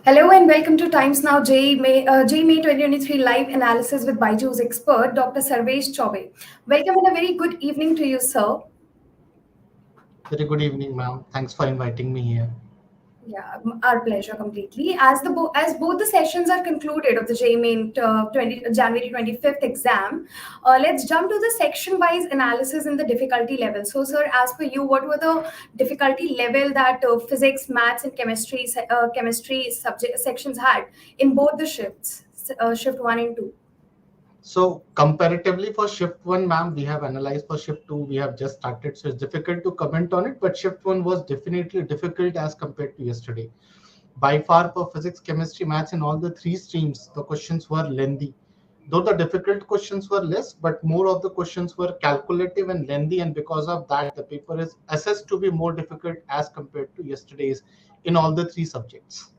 Hello and welcome to Times Now JEE May 2023 live analysis with Byju's expert, Dr. Sarvesh Chaube. Welcome and a very good evening to you, sir. Very good evening, ma'am. Thanks for inviting me here. Yeah, our pleasure completely. As both the sessions are concluded of the JEE Main 20 January 25th exam, let's jump to the section-wise analysis in the difficulty level. So, sir, as per you, what were the difficulty level that physics, maths, and chemistry subject sections had in both the shifts, shift 1 and 2? So comparatively for shift one, ma'am, we have analyzed. For shift two, we have just started. So it's difficult to comment on it, but shift one was definitely difficult as compared to yesterday. By far for physics, chemistry, maths, in all the three streams, the questions were lengthy. Though the difficult questions were less, but more of the questions were calculative and lengthy. And because of that, the paper is assessed to be more difficult as compared to yesterday's in all the three subjects.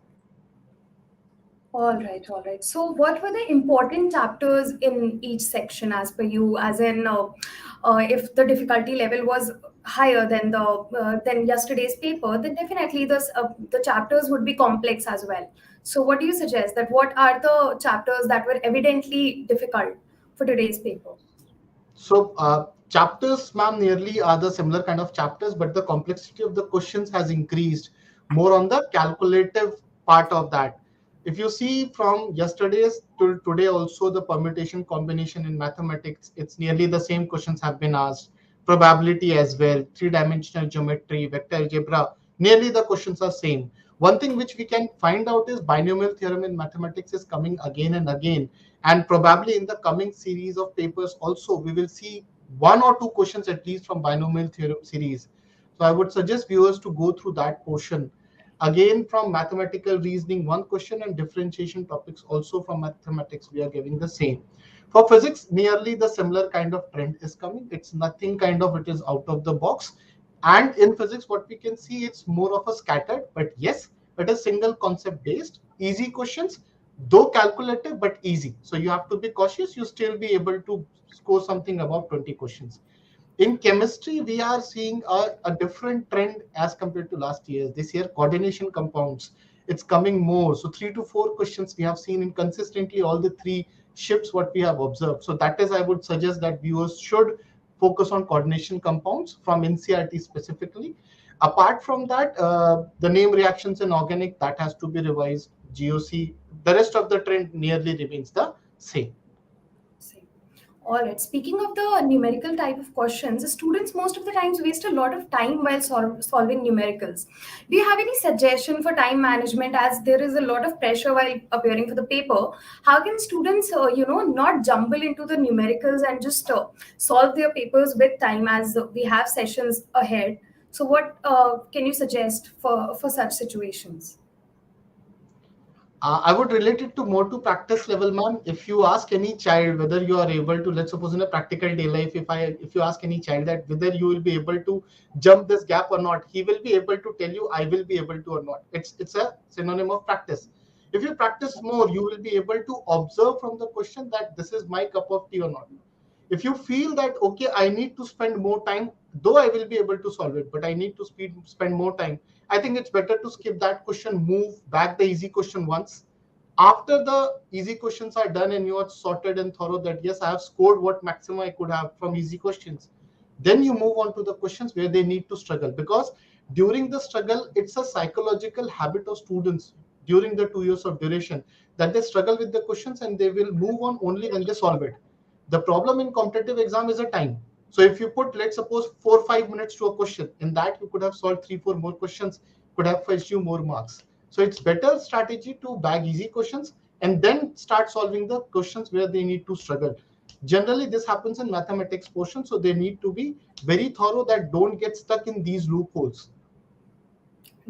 All right, all right. So, what were the important chapters in each section, as per you? As in, if the difficulty level was higher than yesterday's paper, then definitely the chapters would be complex as well. So, what do you suggest? That what are the chapters that were evidently difficult for today's paper? So chapters, ma'am, nearly are the similar kind of chapters, but the complexity of the questions has increased more on the calculative part of that. If you see from yesterday's to today, also the permutation combination in mathematics, it's nearly the same questions have been asked. Probability as well, three-dimensional geometry, vector algebra, nearly the questions are same. One thing which we can find out is binomial theorem in mathematics is coming again and again, and probably in the coming series of papers also we will see one or two questions at least from binomial theorem series. So I would suggest viewers to go through that portion. Again, from mathematical reasoning, one question, and differentiation topics also from mathematics we are giving the same. For physics, nearly the similar kind of trend is coming. It's nothing kind of it is out of the box. And in physics, what we can see, it's more of a scattered, but yes, it is single concept based, easy questions, though calculative, but easy. So you have to be cautious. You still be able to score something above 20 questions. In chemistry, we are seeing a different trend as compared to last year. This year, coordination compounds, it's coming more. So 3 to 4 questions we have seen in consistently all the three shifts what we have observed. So that is, I would suggest that viewers should focus on coordination compounds from NCERT specifically. Apart from that, the name reactions in organic, that has to be revised. GOC, the rest of the trend nearly remains the same. Same. All right. Speaking of the numerical type of questions, the students most of the times waste a lot of time while solving numericals. Do you have any suggestion for time management, as there is a lot of pressure while appearing for the paper? How can students, not jumble into the numericals and just solve their papers with time, as we have sessions ahead? So, what can you suggest for such situations? I would relate it to more to practice level, ma'am. If you ask any child whether you are able to, let's suppose in a practical day life, if you ask any child that whether you will be able to jump this gap or not, he will be able to tell you, I will be able to or not. It's a synonym of practice. If you practice more, you will be able to observe from the question that this is my cup of tea or not. If you feel that okay, I need to spend more time, though I will be able to solve it, but I need to spend more time, I think it's better to skip that question, move back the easy question once. After the easy questions are done and you are sorted and thorough that yes, I have scored what maximum I could have from easy questions, then you move on to the questions where they need to struggle, because during the struggle, it's a psychological habit of students during the 2 years of duration that they struggle with the questions and they will move on only when they solve it. The problem in competitive exam is a time. So if you put, let's suppose, 4 or 5 minutes to a question, in that you could have solved 3 or 4 more questions, could have fetched you more marks. So it's better strategy to bag easy questions and then start solving the questions where they need to struggle. Generally, this happens in mathematics portion, so they need to be very thorough that don't get stuck in these loopholes.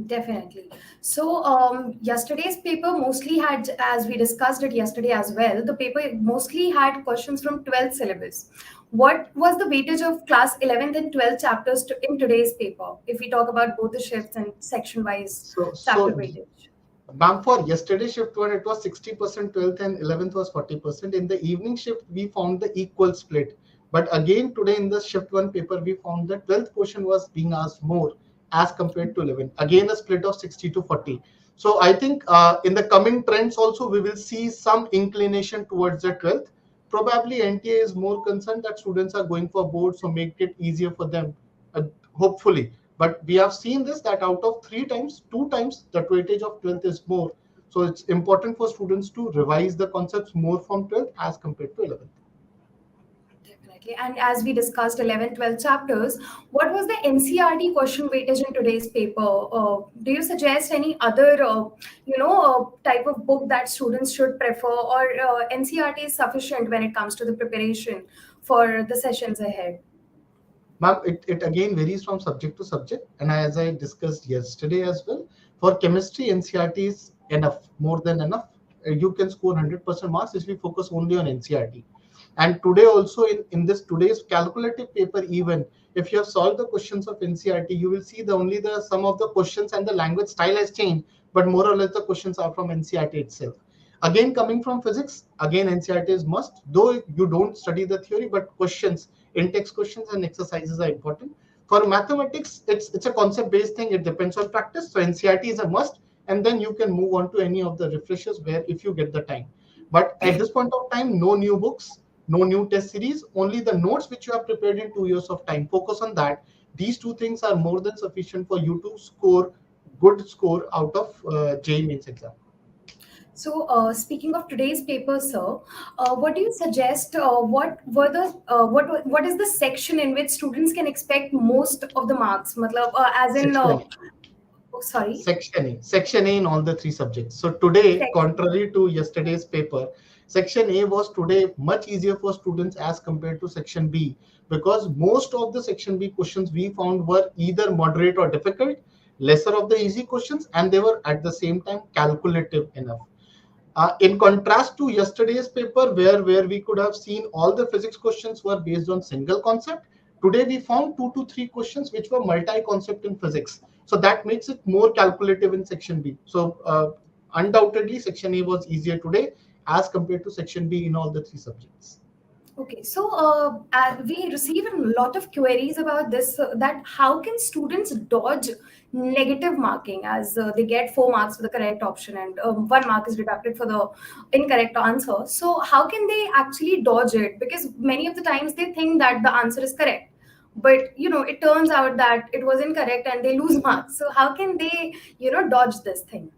Definitely. So, yesterday's paper mostly had, as we discussed it yesterday as well, the paper mostly had questions from 12th syllabus. What was the weightage of class 11th and 12th chapters in today's paper, if we talk about both the shifts and section-wise So, chapter so weightage? Ma'am, for yesterday shift one, it was 60% 12th and 11th was 40%. In the evening shift, we found the equal split. But again, today in the shift one paper, we found the 12th portion was being asked more as compared to 11. Again, a split of 60 to 40. So I think in the coming trends also, we will see some inclination towards the 12th. Probably NTA is more concerned that students are going for boards, so make it easier for them, hopefully. But we have seen this, that out of 3 times, 2 times, the weightage of 12th is more. So it's important for students to revise the concepts more from 12th as compared to 11th. Definitely. And as we discussed 11th, 12th chapters, what was the NCERT question weightage in today's paper? Do you suggest any other, type of book that students should prefer, or NCERT is sufficient when it comes to the preparation for the sessions ahead? Ma'am, it again varies from subject to subject. And as I discussed yesterday as well, for chemistry, NCERT is enough, more than enough. You can score 100% marks if we focus only on NCERT. And today also in this today's calculative paper, even if you have solved the questions of NCERT, you will see the some of the questions and the language style has changed, but more or less the questions are from NCERT itself. Again, coming from physics, again NCERT is must, though you don't study the theory, but questions, in-text questions and exercises are important. For mathematics, it's a concept-based thing. It depends on practice. So NCERT is a must, and then you can move on to any of the refreshers where if you get the time. But at this point of time, no new books, no new test series, only the notes which you have prepared in 2 years of time. Focus on that. These two things are more than sufficient for you to score good score out of JEE Mains exam. So, speaking of today's paper, sir, what do you suggest? What is the section in which students can expect most of the marks? Matlab, as in, Section oh, sorry, Section A in all the 3 subjects. So today, section. contrary to yesterday's paper, Section A was today much easier for students as compared to Section B, because most of the Section B questions we found were either moderate or difficult, lesser of the easy questions, and they were at the same time calculative enough. In contrast to yesterday's paper, where we could have seen all the physics questions were based on single concept, today we found 2 to 3 questions which were multi-concept in physics. So that makes it more calculative in Section B. So undoubtedly, Section A was easier today as compared to Section B in all the 3 subjects. Okay, so we receive a lot of queries about this. That how can students dodge negative marking, as they get 4 marks for the correct option and 1 mark is deducted for the incorrect answer. So how can they actually dodge it? Because many of the times they think that the answer is correct, but it turns out that it was incorrect and they lose marks. So how can they dodge this thing?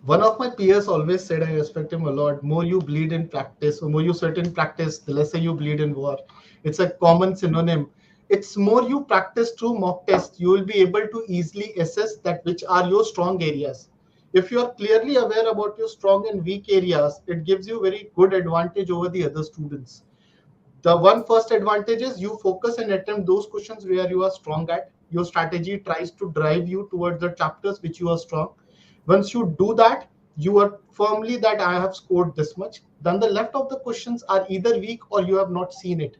One of my peers always said, I respect him a lot, more you bleed in practice, or more you sweat in practice, the lesser you bleed in war. It's a common synonym. It's more you practice through mock tests, you will be able to easily assess that which are your strong areas. If you are clearly aware about your strong and weak areas, it gives you very good advantage over the other students. The one first advantage is you focus and attempt those questions where you are strong at. Your strategy tries to drive you towards the chapters which you are strong. Once you do that, you are firmly that I have scored this much. Then the left of the questions are either weak or you have not seen it.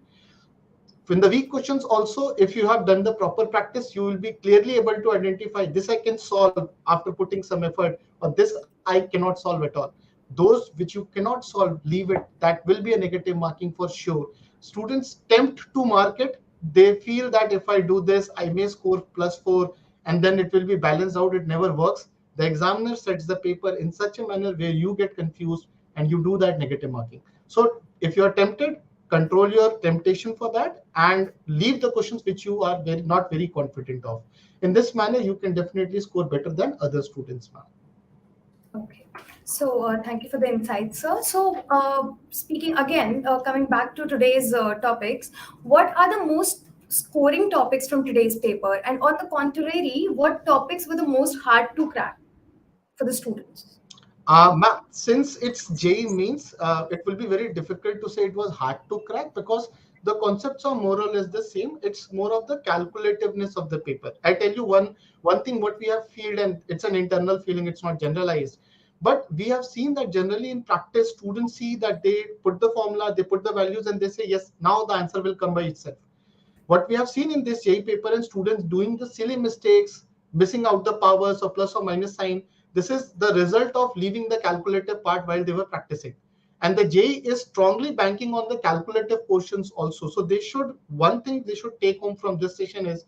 In the weak questions also, if you have done the proper practice, you will be clearly able to identify this I can solve after putting some effort, or this I cannot solve at all. Those which you cannot solve, leave it. That will be a negative marking for sure. Students tempt to mark it. They feel that if I do this, I may score +4, and then it will be balanced out. It never works. The examiner sets the paper in such a manner where you get confused and you do that negative marking. So if you are tempted, control your temptation for that and leave the questions which you are not very confident of. In this manner, you can definitely score better than other students, ma'am. Okay. So thank you for the insight, sir. So speaking again, coming back to today's topics, what are the most scoring topics from today's paper? And on the contrary, what topics were the most hard to crack for the students? Ma'am, since it's JEE Mains, it will be very difficult to say it was hard to crack, because the concepts are more or less the same. It's more of the calculativeness of the paper. I tell you one thing what we have felt, and it's an internal feeling, it's not generalized. But we have seen that generally in practice, students see that they put the formula, they put the values, and they say, yes, now the answer will come by itself. What we have seen in this JEE paper and students doing the silly mistakes, missing out the powers or plus or minus sign, this is the result of leaving the calculative part while they were practicing. And the JEE is strongly banking on the calculative portions also. So they should, one thing they should take home from this session is,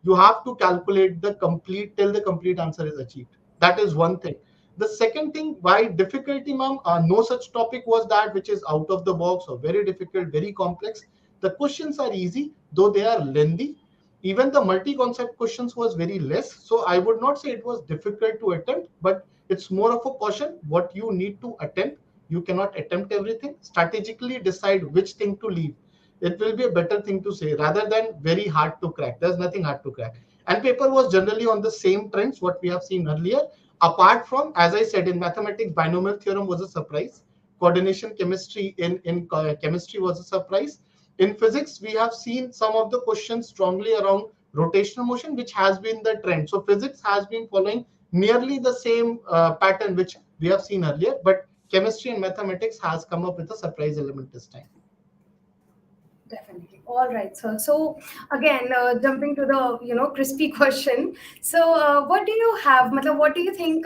You have to calculate the complete till the complete answer is achieved. That is one thing. The second thing, why difficulty, ma'am? No such topic was that which is out of the box or very difficult, very complex. The questions are easy, though they are lengthy. Even the multi-concept questions was very less. So I would not say it was difficult to attempt, but it's more of a caution what you need to attempt. You cannot attempt everything. Strategically decide which thing to leave. It will be a better thing to say rather than very hard to crack. There's nothing hard to crack. And paper was generally on the same trends what we have seen earlier. Apart from, as I said, in mathematics, binomial theorem was a surprise. Coordination chemistry in chemistry was a surprise. In physics, we have seen some of the questions strongly around rotational motion, which has been the trend. So physics has been following nearly the same pattern which we have seen earlier, but chemistry and mathematics has come up with a surprise element this time. Definitely. All right, sir. So again, jumping to the crispy question. So what do you have? Matlab, what do you think?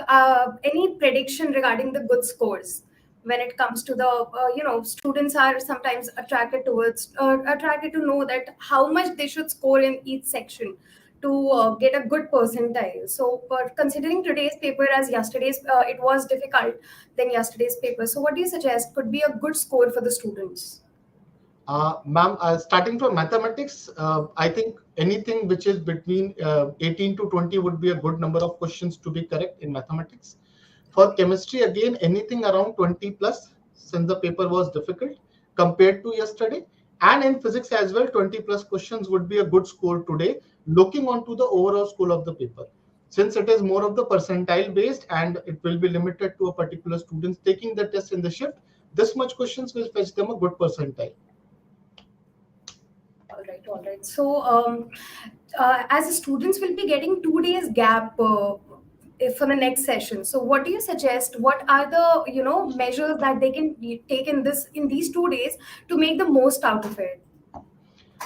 Any prediction regarding the good scores when it comes to the students are sometimes attracted to know that how much they should score in each section to get a good percentile. So, but considering today's paper as yesterday's, it was difficult than yesterday's paper. So, what do you suggest could be a good score for the students? Ma'am, starting from mathematics, I think anything which is between 18 to 20 would be a good number of questions to be correct in mathematics. For chemistry, again, anything around 20 plus, since the paper was difficult compared to yesterday. And in physics as well, 20 plus questions would be a good score today, looking onto the overall score of the paper. Since it is more of the percentile based and it will be limited to a particular students taking the test in the shift, this much questions will fetch them a good percentile. All right, all right. So, as the students will be getting 2 days gap for the next session. So, what do you suggest? What are the measures that they can take in these 2 days to make the most out of it?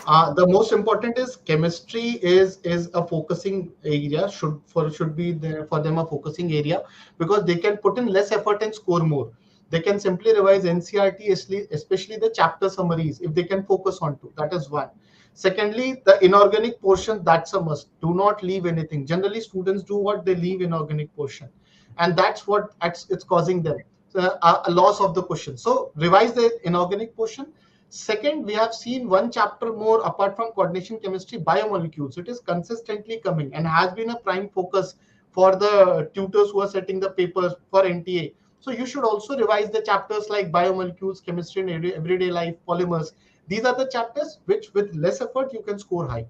The most important is chemistry is a focusing area, should be there for them a focusing area, because they can put in less effort and score more. They can simply revise NCERT, especially the chapter summaries, if they can focus on to. That is one. Secondly, the inorganic portion, that's a must. Do not leave anything. Generally, students do what they leave inorganic portion, and that's what it's causing them a loss of the question. So revise the inorganic portion. Second, we have seen one chapter more apart from coordination chemistry, biomolecules. It is consistently coming and has been a prime focus for the tutors who are setting the papers for NTA. So you should also revise the chapters like biomolecules, chemistry in everyday life, polymers. These are the chapters which with less effort you can score high.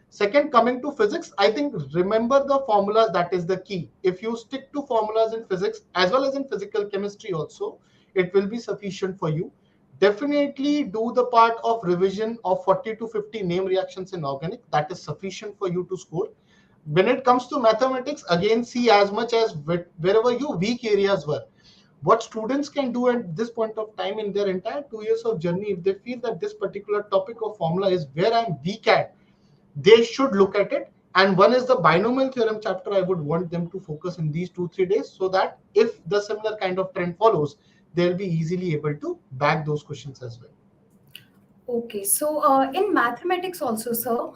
Second, coming to physics, I think remember the formulas, that is the key. If you stick to formulas in physics as well as in physical chemistry also, it will be sufficient for you. Definitely do the part of revision of 40 to 50 name reactions in organic. That is sufficient for you to score. When it comes to mathematics, again, see as much as wherever your weak areas were. What students can do at this point of time in their entire 2 years of journey, if they feel that this particular topic or formula is where I'm weak at, they should look at it. And one is the binomial theorem chapter. I would want them to focus in these 2-3 days, so that if the similar kind of trend follows, they'll be easily able to back those questions as well. Okay, so in mathematics also, sir,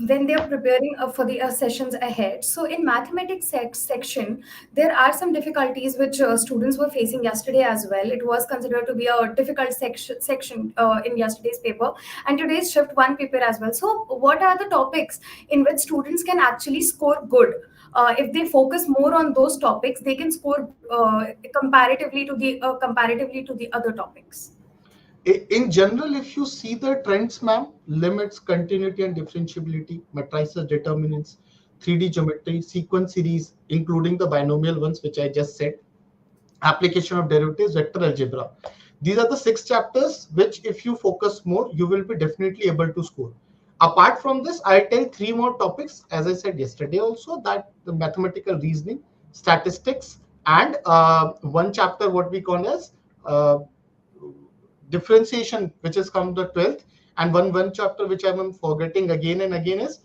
when they are preparing for the sessions ahead, so in mathematics section, there are some difficulties which students were facing yesterday as well. It was considered to be a difficult section in yesterday's paper, and today's shift one paper as well. So, what are the topics in which students can actually score good? If they focus more on those topics, they can score comparatively to the other topics. In general, if you see the trends, ma'am, limits, continuity and differentiability, matrices, determinants, 3D geometry, sequence series, including the binomial ones, which I just said, application of derivatives, vector algebra. These are the 6 chapters which, if you focus more, you will be definitely able to score. Apart from this, I'll tell 3 more topics, as I said yesterday also, that the mathematical reasoning, statistics, and one chapter what we call as differentiation, which is come the 12th, and one chapter which I'm forgetting again and again is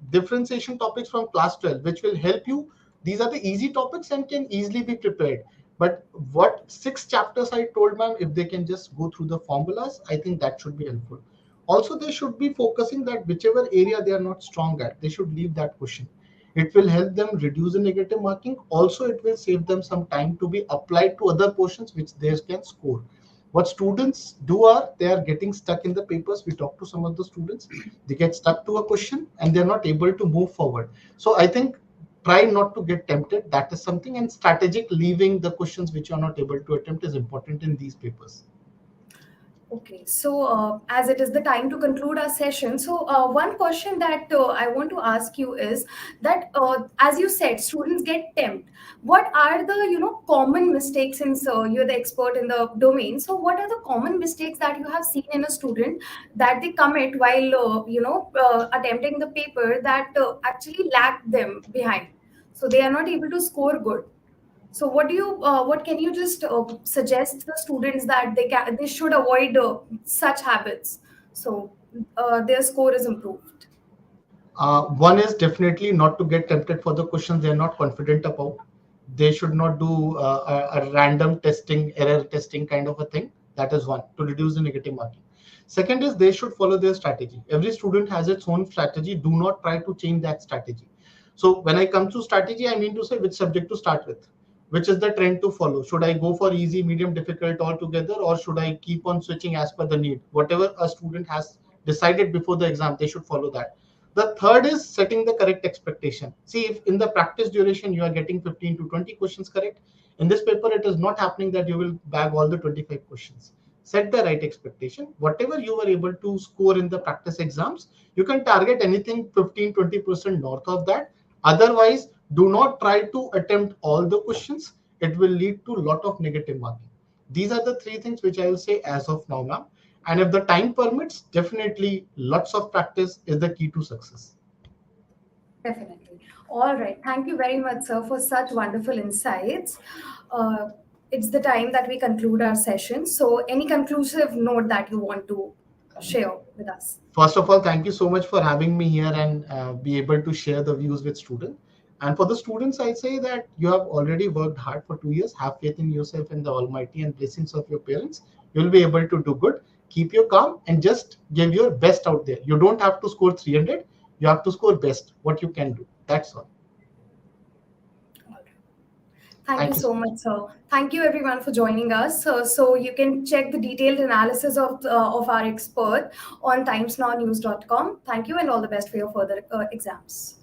differentiation topics from class 12, which will help you. These are the easy topics and can easily be prepared. But what 6 chapters I told, ma'am, if they can just go through the formulas, I think that should be helpful. Also, they should be focusing that whichever area they are not strong at, they should leave that question. It will help them reduce the negative marking. Also, it will save them some time to be applied to other portions which they can score. What students do are they are getting stuck in the papers. We talk to some of the students, they get stuck to a question and they're not able to move forward. So I think try not to get tempted. That is something, and strategic leaving the questions which you are not able to attempt is important in these papers. Okay, so as it is the time to conclude our session, so one question that I want to ask you is that, as you said, students get tempted. What are the common mistakes? Since you're the expert in the domain, so what are the common mistakes that you have seen in a student that they commit while attempting the paper that actually lag them behind, so they are not able to score good? So what can you just suggest the students that they should avoid such habits, so their score is improved? One is definitely not to get tempted for the questions they are not confident about. They should not do a random testing, error testing kind of a thing. That is one, to reduce the negative marking. Second is they should follow their strategy. Every student has its own strategy. Do not try to change that strategy. So when I come to strategy, I mean to say which subject to start with, which is the trend to follow. Should I go for easy, medium, difficult altogether, or should I keep on switching as per the need? Whatever a student has decided before the exam, they should follow that. The third is setting the correct expectation. See, if in the practice duration you are getting 15 to 20 questions correct, in this paper it is not happening that you will bag all the 25 questions. Set the right expectation. Whatever you were able to score in the practice exams, you can target anything 15-20% north of that. Otherwise, do not try to attempt all the questions. It will lead to a lot of negative marking. These are the three things which I will say as of now, ma'am. And if the time permits, definitely lots of practice is the key to success. Definitely. All right, thank you very much, sir, for such wonderful insights. uh, it's the time that we conclude our session, so any conclusive note that you want to share with us? First of all, thank you so much for having me here and be able to share the views with students. And for the students, I say that you have already worked hard for 2 years. Have faith in yourself and the Almighty and blessings of your parents. You'll be able to do good. Keep your calm and just give your best out there. You don't have to score 300. You have to score best, what you can do. That's all. Thank you Thank you so so much. much, sir. Thank you everyone for joining us. So you can check the detailed analysis of our expert on timesnownews.com. Thank you and all the best for your further exams.